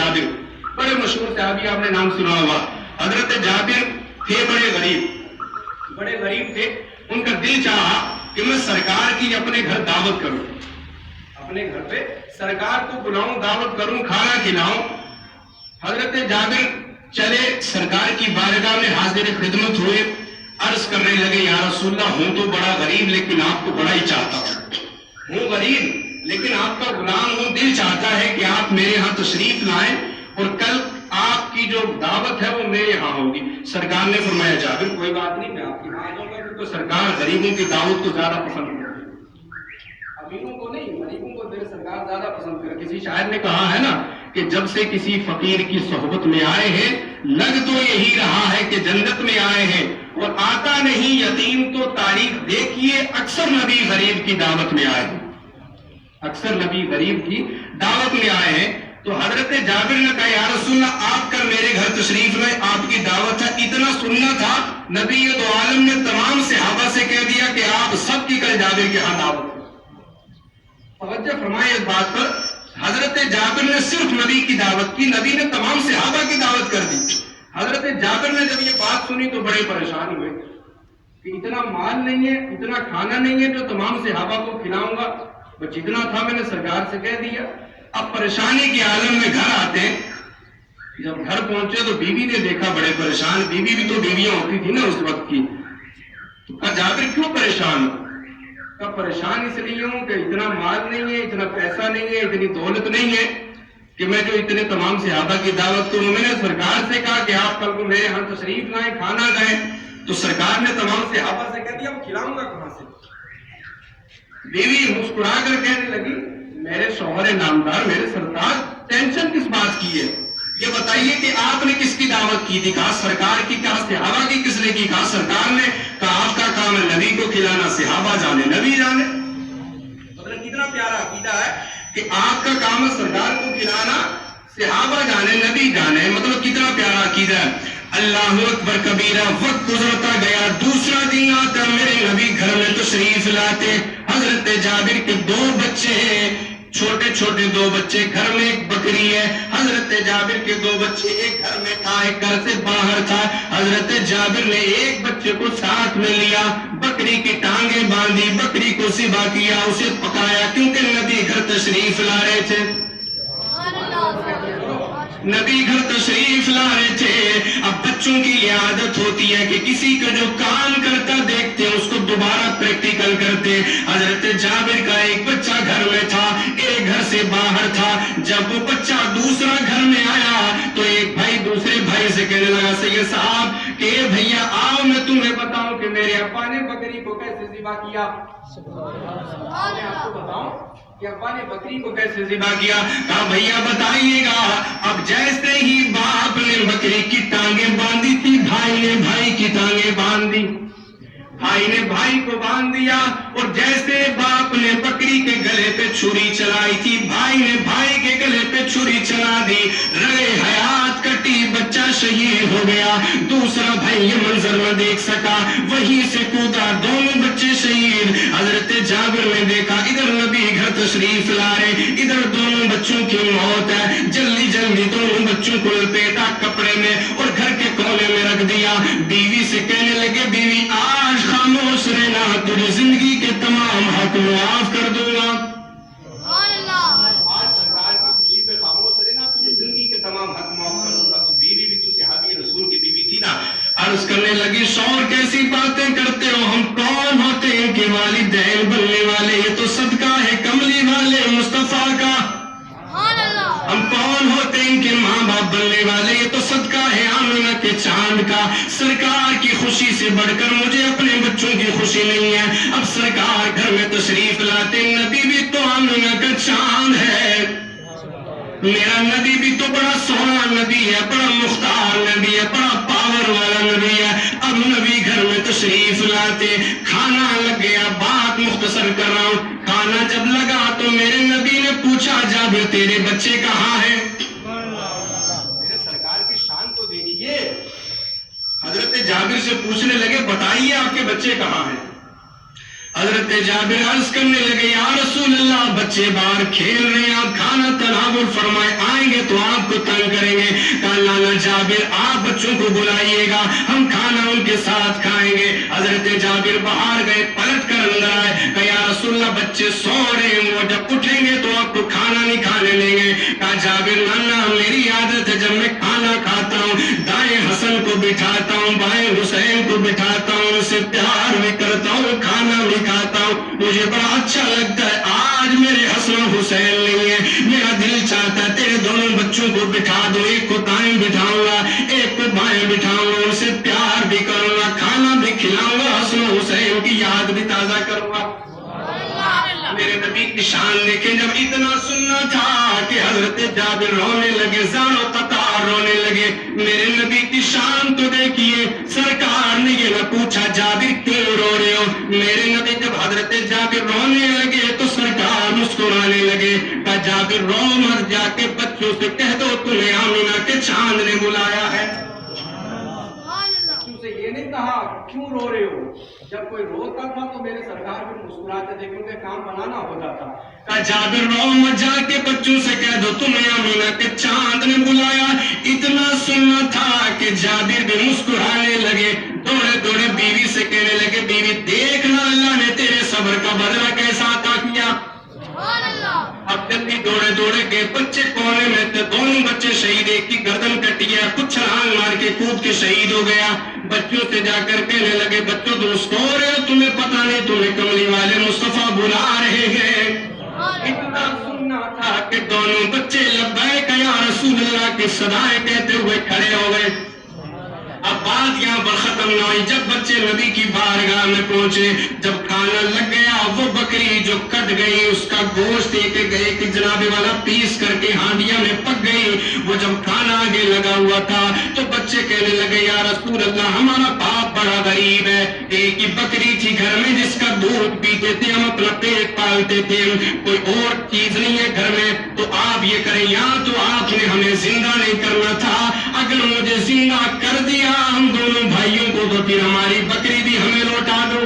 جابر، بڑے مشہور صحابی، آپ نے نام سنا ہوگا. حضرت جابر تھے بڑے غریب تھے. ان کا دل چاہا کہ میں سرکار کی اپنے گھر دعوت کروں، اپنے گھر پہ سرکار کو بلاؤں، دعوت کروں، کھانا کھلاؤں. حضرت جابر چلے سرکار کی بارگاہ میں حاضر خدمت ہوئے. عرض کرنے لگے یا رسول اللہ، ہوں تو بڑا غریب لیکن آپ کو بڑا ہی چاہتا ہوں غریب لیکن آپ کا غلام ہوں. دل چاہتا ہے کہ آپ میرے ہاں تشریف لائیں اور کل آپ کی جو دعوت ہے وہ میرے ہاں ہوگی. سرکار نے فرمایا جابر کوئی بات نہیں، میں آپ کے ہاں آ جاؤں گا. تو سرکار غریبوں کی دعوت کو زیادہ پسند کرتے ہیں، امیروں کو نہیں، غریبوں کو میرے سرکار زیادہ پسند کرتے. کسی شاعر نے کہا ہے نا کہ جب سے کسی فقیر کی صحبت میں آئے ہیں لگ تو یہی رہا ہے کہ جنت میں آئے ہیں. اور آتا نہیں یتیم تو تاریخ دیکھیے، اکثر نبی غریب کی دعوت میں آئے ہیں، اکثر نبی غریب کی دعوت میں آئے ہیں. تو حضرت جابر نے کہا یا رسول اللہ آپ کل میرے گھر تشریف لائیں، آپ کی دعوت ہے. اتنا سننا تھا نبی دو عالم نے تمام صحابہ سے کہہ دیا کہ آپ سب کی کل جابر کے ہاں دعوت ہے. توجہ فرمائیں اس بات پر. حضرت جابر نے صرف نبی کی دعوت کی، نبی نے تمام صحابہ کی دعوت کر دی. حضرت جابر نے جب یہ بات سنی تو بڑے پریشان ہوئے کہ اتنا مال نہیں ہے، اتنا کھانا نہیں ہے جو تمام صحابہ کو کھلاؤں گا، بس جتنا تھا میں نے سرکار سے کہہ دیا. اب پریشانی کے عالم میں گھر آتے ہیں. جب گھر پہنچے تو بیوی نے دیکھا بڑے پریشان. بیوی بھی تو بیویاں ہوتی تھی نا اس وقت کی. تو کہا جابر کیوں پریشان ہو؟ کہا پریشان اس لیے ہوں کہ اتنا مال نہیں ہے، اتنا پیسہ نہیں ہے، اتنی دولت نہیں ہے کہ میں جو اتنے تمام صحابہ کی دعوت کروں. میں نے سرکار سے کہا کہ آپ کل کو میرے ہاں تشریف لائیں، کھانا کھائیں. تو سرکار نے تمام صحابہ سے کہہ دیا وہ کھلاؤں گا کہاں سے. بیوی مسکرا کر کہنے لگی میرے شوہر نامدار، میرے سرکار، ٹینشن کس بات کی ہے؟ یہ بتائیے کہ آپ نے کس کی دعوت کی تھی؟ کہا سرکار کی. کہا صحابہ کی کس نے کی؟ کہا سرکار نے. کہا آپ کا کام ہے نبی کو کھلانا، صحابہ جانے نبی جانے. مطلب کتنا پیارا عقیدہ ہے کہ آپ کا کام ہے سرکار کو کھلانا، صحابہ جانے نبی جانے. مطلب کتنا پیارا عقیدہ ہے. اللہ اکبر کبیرہ. وقت گزرتا گیا، دوسرا دن آتا، میرے نبی گھر میں تشریف لاتے. حضرت جابر کے دو بچے ہیں، چھوٹے چھوٹے دو بچے. گھر میں ایک بکری ہے. حضرت جابر کے دو بچے، ایک گھر میں تھا ایک گھر سے باہر تھا. حضرت جابر نے ایک بچے کو ساتھ میں لیا، بکری کی ٹانگیں باندھی، بکری کو ذبح کیا، اسے پکایا کیونکہ نبی گھر تشریف لا رہے تھے. نبی گھر تشریف لا رہے تھے. اب بچوں کی یہ عادت ہوتی ہے کہ کسی کا جو کام کرتا دیکھتے اس کو دوبارہ پریکٹیکل کرتے. حضرت جابر کا ایک بچہ گھر میں تھا، ایک گھر سے باہر تھا. جب وہ بچہ دوسرا گھر میں آیا تو ایک بھائی دوسرے بھائی سے کہنے لگا سید صاحب کہ بھیا آؤ میں تمہیں بتاؤں کہ میرے ابا نے بکری کو کیسے ذبح کیا. میں آپ کو بتاؤں کہ ابا نے بکری کو کیسے ذبح کیا. کہا بھیا بتائیے گا. اب جیسے ہی باپ نے بکری کی ٹانگیں باندھی تھی، بھائی نے بھائی کی ٹانگیں باندھ دی. بھائی نے بھائی کو باندھ دیا. اور جیسے باپ نے بکری کے گلے پہ چھری چلائی تھی، بھائی نے بھائی کے گلے پہ چھری چلا دی. رگے حیات کٹی، بچہ شہید ہو گیا. دوسرا بھائی یہ منظر نہ دیکھ سکا، وہیں سے کودا، دونوں بچے شہید. حضرت جابر نے دیکھا ادھر نبی گھر تشریف لا رہے، ادھر دونوں بچوں کی موت ہے. جلدی جلدی دونوں بچوں کو لپیٹا کپڑے میں اور گھر کے کونے میں رکھ دیا. بیوی سے کہنے لگے بیوی آج خاموش رہنا، تجھے زندگی کے تمام حق معاف کر دوں گا. آج سرکار کی خوشی پہ خاموش رہنا، تجھے زندگی کے تمام حق معاف کر دوں گا. تو بیوی بھی تو صحابی رسول کی بیوی تھی نا. عرض کرنے لگی شوہر کیسی باتیں کرتے ہو، ہم کون ہوتے ہیں کہ والدین بننے والے، یہ تو صدقہ ہے کملی والے مصطفیٰ کا. ہم کون ہوتے ہیں کہ ماں باپ بننے والے، یہ تو صدقہ ہے آمنہ کے چاند کا. سرکار کی خوشی سے بڑھ کر مجھے اپنے بچوں کی خوشی نہیں ہے. اب سرکار گھر میں تشریف لاتے، نبی بھی تو آمنہ کا چاند ہے. میرا نبی بھی تو بڑا سونا نبی ہے، بڑا مختار نبی ہے، بڑا پاور والا نبی ہے. اب نبی گھر میں تشریف لاتے، کھانا لگ گیا. بات مختصر کر رہا ہوں. کھانا جب لگا تو میرے نبی نے پوچھا جابر تیرے بچے کہاں ہیں؟ میرے سرکار کی شان تو دیکھیے. حضرت جابر سے پوچھنے لگے بتائیے آپ کے بچے کہاں ہیں؟ حضرت جابر عرض کرنے لگے یا رسول اللہ بچے باہر کھیل رہے ہیں، آپ کھانا تناول فرمائے، آئیں گے تو آپ کو تنگ کریں گے۔ کہا لالا جابر آپ بچوں کو بلائیے گا، ہم کھانا ان کے ساتھ کھائیں گے۔ حضرت جابر باہر گئے، پلٹ کر اندر آئے، کہا یا رسول اللہ بچے سو رہے ہیں، وہ جب اٹھیں گے تو آپ کو کھانا نہیں کھانے دیں گے۔ کہا جابر لالا میری عادت ہے جب میں کھانا کھاتا ہوں دائیں حسن کو بٹھاتا ہوں، بائیں حسین کو بٹھاتا ہوں، ان سے پیار بھی کرتا ہوں، کھانا بھی کھاتا ہوں، مجھے بڑا اچھا لگتا ہے۔ آج میرے حسن و حسین نہیں ہے، میرا دل چاہتا ہے تیرے دونوں بچوں کو بٹھا دو، ایک کو دائیں بٹھاؤں گا ایک کو بائیں بٹھاؤں گا، ان سے پیار بھی کروں گا، کھانا بھی کھلاؤں گا، حسن و حسین کی یاد بھی تازہ کروں گا۔ میرے نبی کی شان دیکھیں، جب اتنا سننا تھا کہ حضرت جابر رونے لگے، زار و قطار رونے لگے۔ میرے نبی کی شان تو دیکھیے، سرکار نے یہ نہ پوچھا جابر کیوں رو رہے ہو، میرے نبی جب حضرت جابر رونے لگے تو سرکار مسکرانے لگے۔ کہا جابر رو مت، جا کے بچوں سے کہہ دو تمہیں آمینہ کے چاند نے بلایا ہے۔ بچوں سے یہ نہیں کہا کیوں رو رہے ہو، جب کوئی روتا تھا تو میرے سرکار بھی مسکراتے تھے کیونکہ کام بنانا ہوتا تھا۔ کہا جابر رو مت، جا کے بچوں سے کہہ دو تمہیں آمینہ کے چاند نے بلایا۔ اتنا سننا تھا کہ جابر بھی مسکرانے لگے، دوڑے دوڑے بیوی سے کہنے لگے بیوی دیکھنا اللہ نے تیرے صبر کا بدلہ کیسا عطا کیا۔ اب جلدی دوڑے دوڑے گئے، بچے کونے میں تھے، دونوں بچے شہید، ایک کی گردن کٹی ہے، کچھ چھلانگ مار کے کود کے شہید ہو گیا۔ بچوں سے جا کر کہنے لگے بچوں تم سو رہے ہو، تمہیں پتہ نہیں تمہیں کملی والے مصطفیٰ بلا رہے ہیں۔ اتنا سننا تھا کہ دونوں بچے لبیک یا رسول اللہ کی صدائیں کہتے ہوئے کھڑے ہو گئے۔ اب بات یہاں پر ختم نہ ہوئی، جب بچے نبی کی بارگاہ میں پہنچے، جب کھانا لگ گیا، وہ بکری جو کٹ گئی اس کا گوشت دے کے گئے کہ جناب والا پیس کر کے ہانڈیاں میں پک گئی، وہ جب کھانا آگے لگا ہوا تھا تو بچے کہنے لگے یا رسول اللہ ہمارا باپ بڑا غریب ہے، ایک ہی بکری تھی گھر میں جس کا دودھ پیتے تھے، ہم اپنا پیٹ پالتے تھے، کوئی اور چیز نہیں ہے گھر میں، تو آپ یہ کریں یا تو آپ نے ہمیں زندہ نہیں کرنا تھا، اگر مجھے زندہ کر دیا ہم دونوں بھائیوں کو تو پھر ہماری بکری بھی ہمیں لوٹا دو۔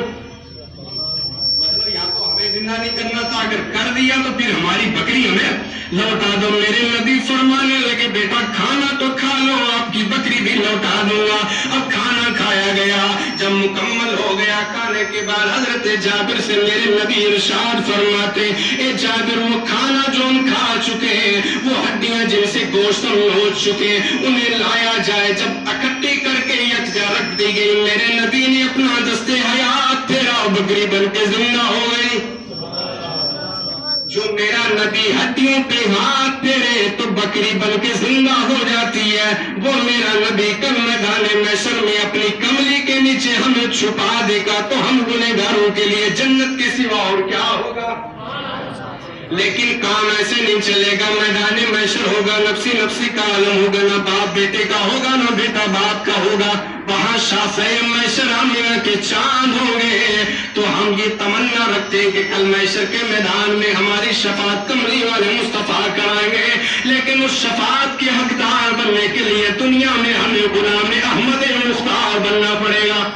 مطلب یا تو ہمیں زندہ نہیں کرنا تھا، اگر کر دیا تو پھر ہماری بکری ہمیں لوٹا دو۔ میرے نبی فرمانے لگے بیٹا کھانا تو کھا لو، آپ کی بکری بھی لوٹا دوں گا۔ اب کھانا کھایا گیا، جب مکمل ہو گیا کھانے کے بعد حضرت جابر سے میرے نبی ارشاد فرماتے اے جابر وہ کھانا جو ہم کھا چکے ہیں، وہ ہڈیاں جن سے گوشت ہم نوچ چکے ہیں انہیں لایا جائے۔ جب اکٹھی کر کے یکجا رکھ دی گئی، میرے نبی نے اپنا دستے حیات پھیرا، بکری بن کے زندہ ہو گئی۔ جو میرا نبی ہڈیوں پہ ہاتھ پھیرے تو بکری بن کے زندہ ہو جاتی ہے، وہ میرا نبی کل میدان محشر میں اپنی کملی کے نیچے ہمیں چھپا دے گا تو ہم گنہگاروں کے لیے جنت کے سوا اور کیا ہوگا۔ لیکن کام ایسے نہیں چلے گا، میدان محشر ہوگا، نفسی نفسی کا عالم ہوگا، نہ باپ بیٹے کا ہوگا نہ بیٹا باپ کا ہوگا، وہاں شافع محشر آمینہ کے چاند ہوں گے۔ تو ہم یہ تمنا رکھتے ہیں کہ کل محشر کے میدان میں ہماری شفاعت کملی والے مصطفیٰ کرائیں گے، لیکن اس شفاعت کے حقدار بننے کے لیے دنیا میں ہمیں غلام احمد مختار بننا پڑے گا۔